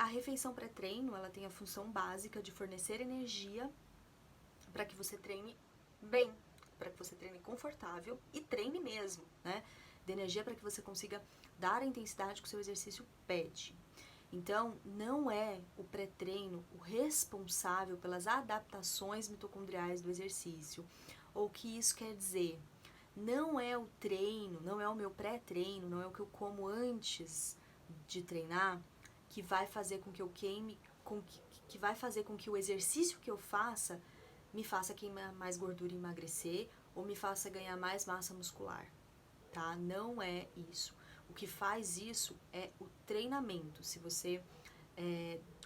refeição pré-treino, ela tem a função básica de fornecer energia para que você treine bem, para que você treine confortável e treine mesmo, né? De energia para que você consiga dar a intensidade que o seu exercício pede. Então, não é o pré-treino o responsável pelas adaptações mitocondriais do exercício. Ou o que isso quer dizer? Não é o treino, não é o meu pré-treino, não é o que eu como antes de treinar que vai fazer com que eu queime, que vai fazer com que o exercício que eu faça me faça queimar mais gordura e emagrecer ou me faça ganhar mais massa muscular, tá? Não é isso. O que faz isso é o treinamento. Se você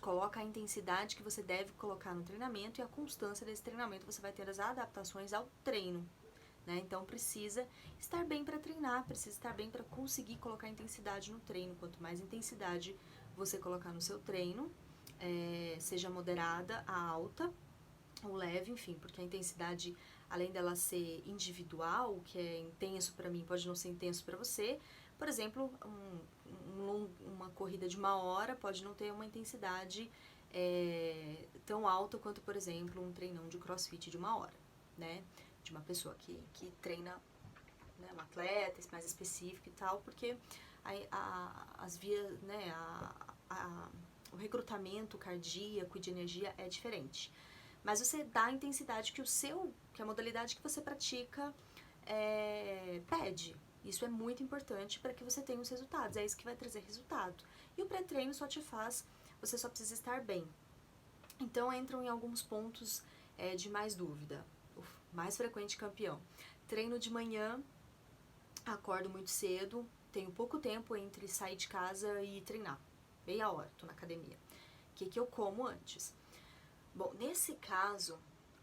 coloca a intensidade que você deve colocar no treinamento e a constância desse treinamento, você vai ter as adaptações ao treino, né? Então precisa estar bem para treinar, precisa estar bem para conseguir colocar intensidade no treino. Quanto mais intensidade você colocar no seu treino, seja moderada a alta ou leve, enfim, porque a intensidade, além dela ser individual, o que é intenso para mim pode não ser intenso para você. Por exemplo, uma corrida de 1 hora pode não ter uma intensidade tão alta quanto, por exemplo, um treinão de crossfit de 1 hora, né? De uma pessoa que treina, né, um atleta mais específico e tal, porque as vias, né, o recrutamento cardíaco e de energia é diferente. Mas você dá a intensidade que a modalidade que você pratica pede. Isso é muito importante para que você tenha os resultados, é isso que vai trazer resultado. E o pré-treino só te faz, você só precisa estar bem. Então entram em alguns pontos de mais dúvida. O mais frequente campeão. Treino de manhã, acordo muito cedo, tenho pouco tempo entre sair de casa e treinar. Meia hora, tô na academia. O que eu como antes? Bom, nesse caso,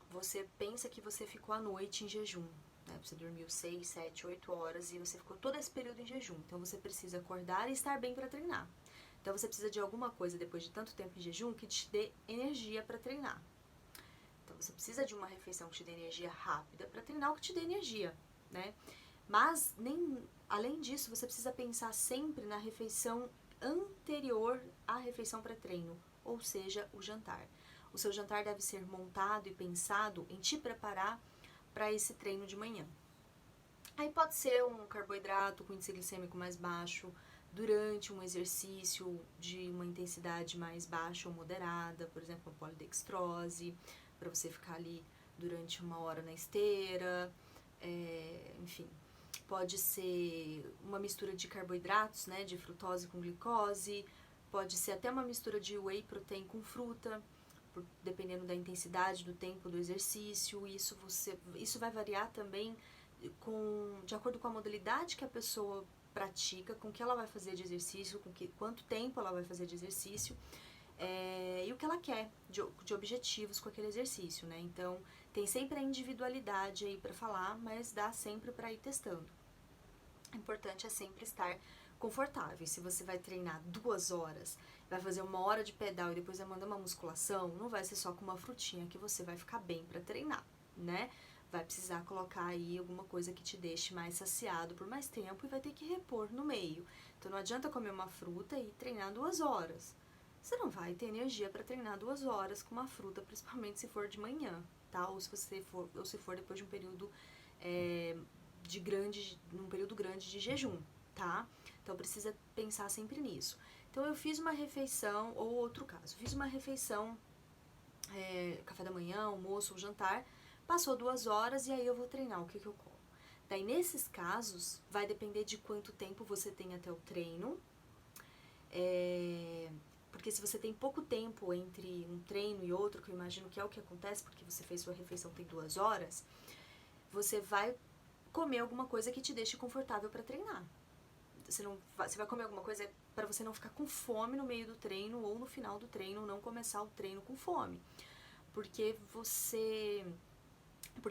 você pensa que você ficou a noite em jejum, né? Você dormiu 6, 7, 8 horas e você ficou todo esse período em jejum. Então você precisa acordar e estar bem para treinar. Então você precisa de alguma coisa depois de tanto tempo em jejum que te dê energia para treinar. Então você precisa de uma refeição que te dê energia rápida para treinar o que te dê energia, né? Mas além disso, você precisa pensar sempre na refeição anterior à refeição pré-treino, ou seja, o jantar. O seu jantar deve ser montado e pensado em te preparar para esse treino de manhã. Aí pode ser um carboidrato com índice glicêmico mais baixo durante um exercício de uma intensidade mais baixa ou moderada, por exemplo, a polidextrose, para você ficar ali durante 1 hora na esteira, enfim. Pode ser uma mistura de carboidratos, né, de frutose com glicose, pode ser até uma mistura de whey protein com fruta, dependendo da intensidade, do tempo do exercício. Isso vai variar também de acordo com a modalidade que a pessoa pratica, com que ela vai fazer de exercício, quanto tempo ela vai fazer de exercício, e o que ela quer de objetivos com aquele exercício, né? Então, tem sempre a individualidade aí para falar, mas dá sempre para ir testando. O importante é sempre estar confortável. Se você vai treinar 2 horas, vai fazer 1 hora de pedal e depois vai mandar uma musculação, não vai ser só com uma frutinha que você vai ficar bem para treinar, né? Vai precisar colocar aí alguma coisa que te deixe mais saciado por mais tempo e vai ter que repor no meio. Então não adianta comer uma fruta e treinar 2 horas. Você não vai ter energia para treinar 2 horas com uma fruta, principalmente se for de manhã, tá? Ou se for depois de um período num período grande de jejum, tá? Então precisa pensar sempre nisso. Então eu fiz uma refeição, ou outro caso, fiz uma refeição, café da manhã, almoço ou jantar, passou 2 horas e aí eu vou treinar, o que eu como? Daí nesses casos, vai depender de quanto tempo você tem até o treino, porque se você tem pouco tempo entre um treino e outro, que eu imagino que é o que acontece, porque você fez sua refeição tem 2 horas, você vai comer alguma coisa que te deixe confortável para treinar. Você vai comer alguma coisa para você não ficar com fome no meio do treino ou no final do treino, não começar o treino com fome. Porque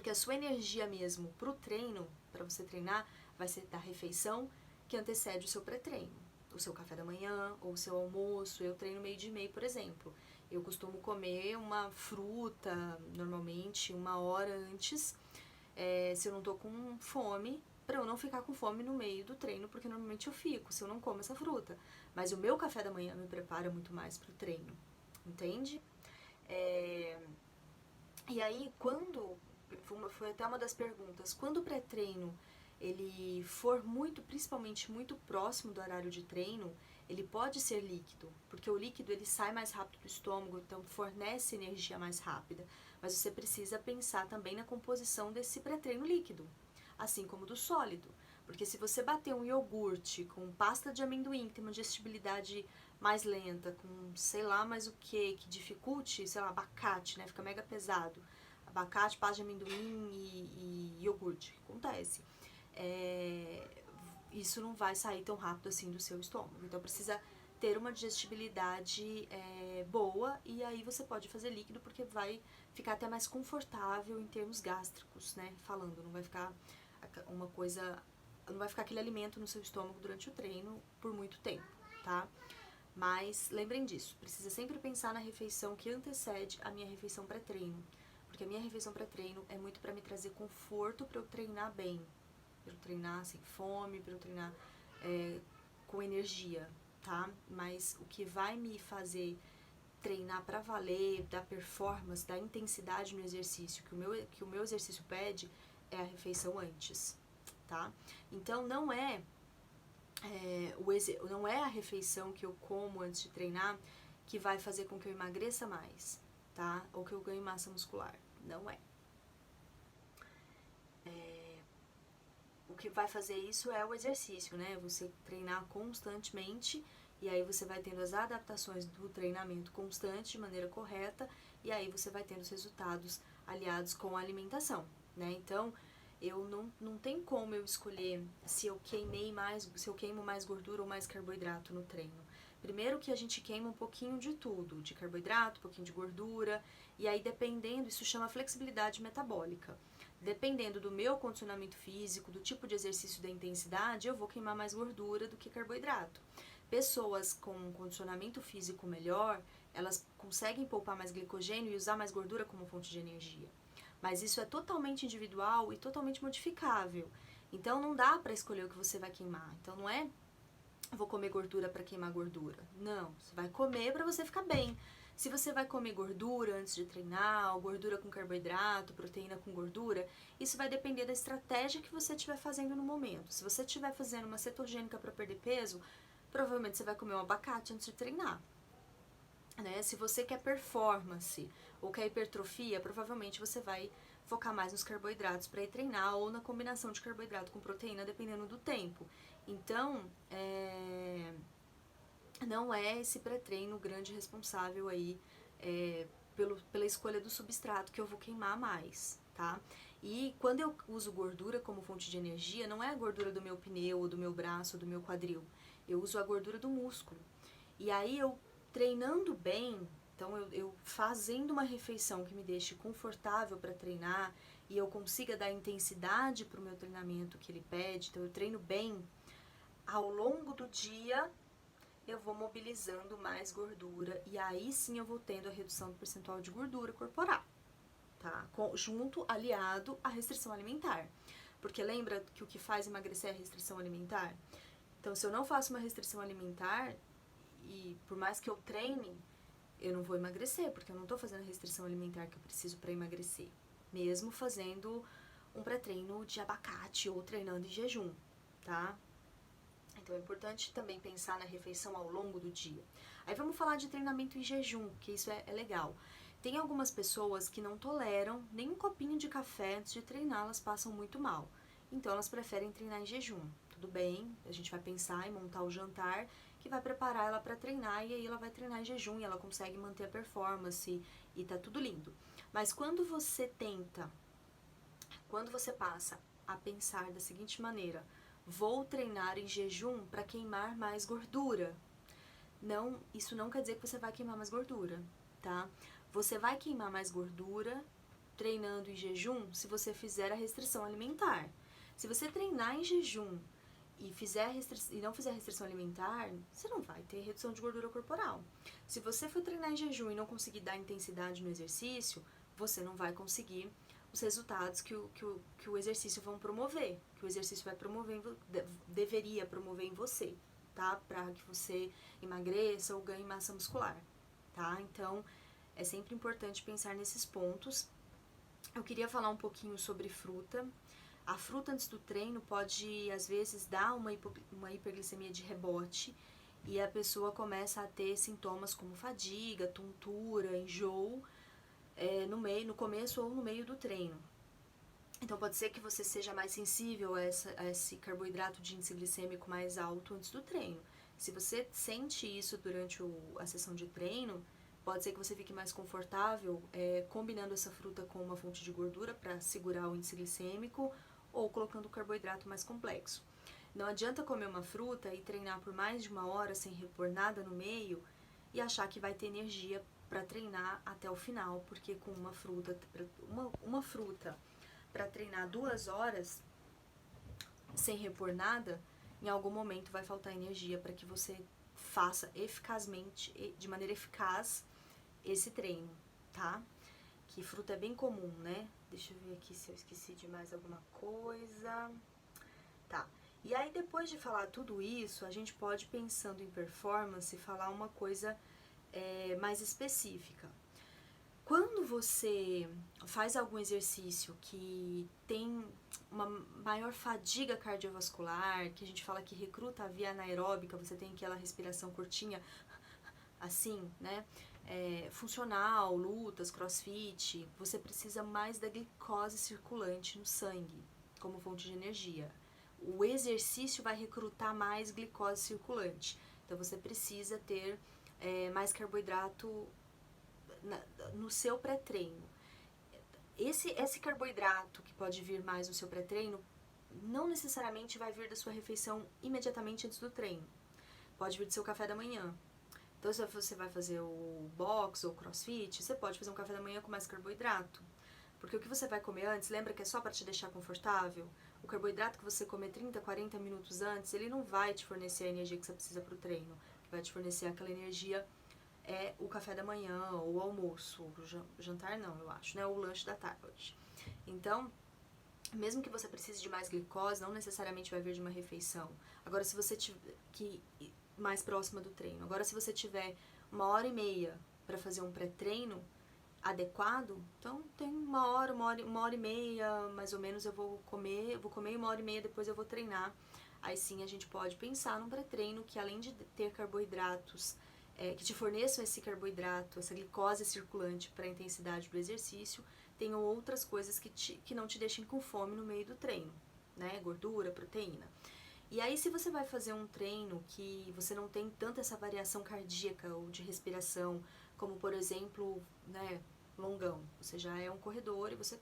a sua energia mesmo pro treino, para você treinar, vai ser da refeição que antecede o seu pré-treino. O seu café da manhã ou o seu almoço. Eu treino 12:30, por exemplo. Eu costumo comer uma fruta, normalmente, 1 hora antes, se eu não tô com fome, para eu não ficar com fome no meio do treino, porque normalmente eu fico se eu não como essa fruta. Mas o meu café da manhã me prepara muito mais pro treino, entende? E aí, foi até uma das perguntas, quando o pré-treino ele for muito, principalmente muito próximo do horário de treino, ele pode ser líquido, porque o líquido ele sai mais rápido do estômago, então fornece energia mais rápida. Mas você precisa pensar também na composição desse pré-treino líquido, assim como do sólido. Porque se você bater um iogurte com pasta de amendoim, que tem uma digestibilidade mais lenta, com sei lá mais o que dificulte, sei lá, abacate, né? Fica mega pesado. Abacate, pasta de amendoim e iogurte. Acontece. Isso não vai sair tão rápido assim do seu estômago. Então precisa ter uma digestibilidade boa, e aí você pode fazer líquido porque vai ficar até mais confortável em termos gástricos, né? Falando, não vai ficar uma coisa, não vai ficar aquele alimento no seu estômago durante o treino por muito tempo, tá? Mas lembrem disso, precisa sempre pensar na refeição que antecede a minha refeição pré-treino, porque a minha refeição pré-treino é muito para me trazer conforto para eu treinar bem, para eu treinar sem fome, para eu treinar com energia, tá? Mas o que vai me fazer treinar para valer, da performance, da intensidade no exercício que o meu exercício pede é a refeição antes, tá? Então não é a refeição que eu como antes de treinar que vai fazer com que eu emagreça mais, tá? Ou que eu ganhe massa muscular. Não é. O que vai fazer isso é o exercício, né? Você treinar constantemente, e aí você vai tendo as adaptações do treinamento constante de maneira correta, e aí você vai tendo os resultados aliados com a alimentação, né? Então, não tem como eu escolher se eu queimo mais gordura ou mais carboidrato no treino. Primeiro que a gente queima um pouquinho de tudo, de carboidrato, um pouquinho de gordura, e aí dependendo, isso chama flexibilidade metabólica. Dependendo do meu condicionamento físico, do tipo de exercício, da intensidade, eu vou queimar mais gordura do que carboidrato. Pessoas com um condicionamento físico melhor, elas conseguem poupar mais glicogênio e usar mais gordura como fonte de energia. Mas isso é totalmente individual e totalmente modificável. Então não dá para escolher o que você vai queimar. Então não é vou comer gordura para queimar gordura. Não, você vai comer para você ficar bem. Se você vai comer gordura antes de treinar, ou gordura com carboidrato, proteína com gordura, isso vai depender da estratégia que você estiver fazendo no momento. Se você estiver fazendo uma cetogênica para perder peso, provavelmente você vai comer um abacate antes de treinar. Né? Se você quer performance ou quer hipertrofia, provavelmente você vai focar mais nos carboidratos para ir treinar, ou na combinação de carboidrato com proteína, dependendo do tempo. Então, não é esse pré-treino o grande responsável aí pela escolha do substrato que eu vou queimar mais, tá? E quando eu uso gordura como fonte de energia, não é a gordura do meu pneu, ou do meu braço, ou do meu quadril. Eu uso a gordura do músculo. E aí eu treinando bem, então eu fazendo uma refeição que me deixe confortável para treinar e eu consiga dar intensidade para o meu treinamento que ele pede, então eu treino bem, ao longo do dia eu vou mobilizando mais gordura e aí sim eu vou tendo a redução do percentual de gordura corporal, tá? Junto, aliado à restrição alimentar. Porque lembra que o que faz emagrecer é a restrição alimentar? Então, se eu não faço uma restrição alimentar, e por mais que eu treine, eu não vou emagrecer, porque eu não estou fazendo a restrição alimentar que eu preciso para emagrecer. Mesmo fazendo um pré-treino de abacate ou treinando em jejum, tá? Então é importante também pensar na refeição ao longo do dia. Aí vamos falar de treinamento em jejum, que isso é legal. Tem algumas pessoas que não toleram nem um copinho de café antes de treinar, elas passam muito mal. Então elas preferem treinar em jejum. Tudo bem, a gente vai pensar em montar o jantar que vai preparar ela para treinar, e aí ela vai treinar em jejum e ela consegue manter a performance e tá tudo lindo. Mas quando você passa a pensar da seguinte maneira: vou treinar em jejum para queimar mais gordura. Não, isso não quer dizer que você vai queimar mais gordura, tá? Você vai queimar mais gordura treinando em jejum se você fizer a restrição alimentar. Se você treinar em jejum e não fizer restrição alimentar, você não vai ter redução de gordura corporal. Se você for treinar em jejum e não conseguir dar intensidade no exercício, você não vai conseguir os resultados que o exercício vão promover, que o exercício vai promover, deveria promover em você, tá? Para que você emagreça ou ganhe massa muscular, tá? Então, é sempre importante pensar nesses pontos. Eu queria falar um pouquinho sobre fruta. A fruta antes do treino pode, às vezes, dar uma hiperglicemia de rebote e a pessoa começa a ter sintomas como fadiga, tontura, enjoo, no começo ou no meio do treino. Então pode ser que você seja mais sensível a esse carboidrato de índice glicêmico mais alto antes do treino. Se você sente isso durante a sessão de treino, pode ser que você fique mais confortável combinando essa fruta com uma fonte de gordura para segurar o índice glicêmico ou colocando carboidrato mais complexo. Não adianta comer uma fruta e treinar por mais de 1 hora sem repor nada no meio e achar que vai ter energia para treinar até o final, porque com uma fruta para treinar 2 horas sem repor nada, em algum momento vai faltar energia para que você faça eficazmente, de maneira eficaz, esse treino, tá? Que fruta é bem comum, né? Deixa eu ver aqui se eu esqueci de mais alguma coisa. Tá. E aí, depois de falar tudo isso, a gente pode, pensando em performance, falar uma coisa mais específica. Quando você faz algum exercício que tem uma maior fadiga cardiovascular, que a gente fala que recruta a via anaeróbica, você tem aquela respiração curtinha, assim, né? Funcional, lutas, crossfit, você precisa mais da glicose circulante no sangue, como fonte de energia. O exercício vai recrutar mais glicose circulante, então você precisa ter mais carboidrato no seu pré-treino. Esse carboidrato que pode vir mais no seu pré-treino não necessariamente vai vir da sua refeição imediatamente antes do treino. Pode vir do seu café da manhã. Então, se você vai fazer o box ou o crossfit, você pode fazer um café da manhã com mais carboidrato. Porque o que você vai comer antes, lembra que é só para te deixar confortável? O carboidrato que você comer 30, 40 minutos antes, ele não vai te fornecer a energia que você precisa para o treino. O que vai te fornecer aquela energia é o café da manhã, ou o almoço, o jantar não, eu acho, né? Ou o lanche da tarde. Então, mesmo que você precise de mais glicose, não necessariamente vai vir de uma refeição. Agora, se você tiver mais próxima do treino. Agora, se você tiver 1 hora e meia para fazer um pré-treino adequado, então tem 1 hora e meia, mais ou menos, eu vou comer 1 hora e meia, depois eu vou treinar. Aí sim a gente pode pensar num pré-treino que, além de ter carboidratos, que te forneçam esse carboidrato, essa glicose circulante para a intensidade do exercício, tenham outras coisas que não te deixem com fome no meio do treino, né? Gordura, proteína. E aí, se você vai fazer um treino que você não tem tanta essa variação cardíaca ou de respiração, como, por exemplo, né, longão. Você já é um corredor e você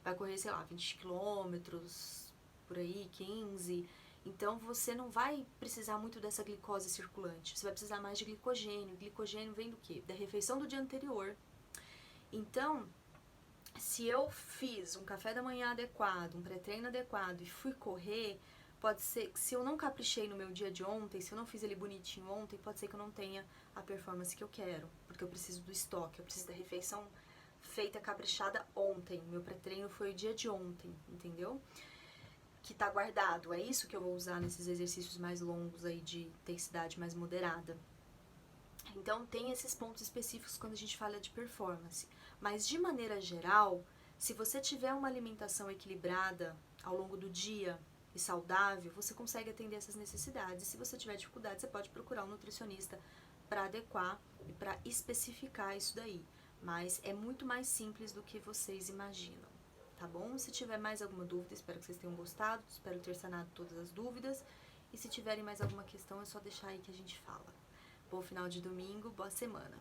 vai correr, sei lá, 20 quilômetros, por aí, 15. Então, você não vai precisar muito dessa glicose circulante. Você vai precisar mais de glicogênio. Glicogênio vem do quê? Da refeição do dia anterior. Então, se eu fiz um café da manhã adequado, um pré-treino adequado e fui correr, pode ser que, se eu não caprichei no meu dia de ontem, se eu não fiz ele bonitinho ontem, pode ser que eu não tenha a performance que eu quero, porque eu preciso do estoque, eu preciso da refeição feita caprichada ontem. Meu pré-treino foi o dia de ontem, entendeu? Que tá guardado. É isso que eu vou usar nesses exercícios mais longos aí, de intensidade mais moderada. Então, tem esses pontos específicos quando a gente fala de performance. Mas, de maneira geral, se você tiver uma alimentação equilibrada ao longo do dia e saudável, você consegue atender essas necessidades. E se você tiver dificuldade, você pode procurar um nutricionista para adequar e para especificar isso daí. Mas é muito mais simples do que vocês imaginam, tá bom? Se tiver mais alguma dúvida, espero que vocês tenham gostado, espero ter sanado todas as dúvidas. E se tiverem mais alguma questão, é só deixar aí que a gente fala. Bom final de domingo, boa semana!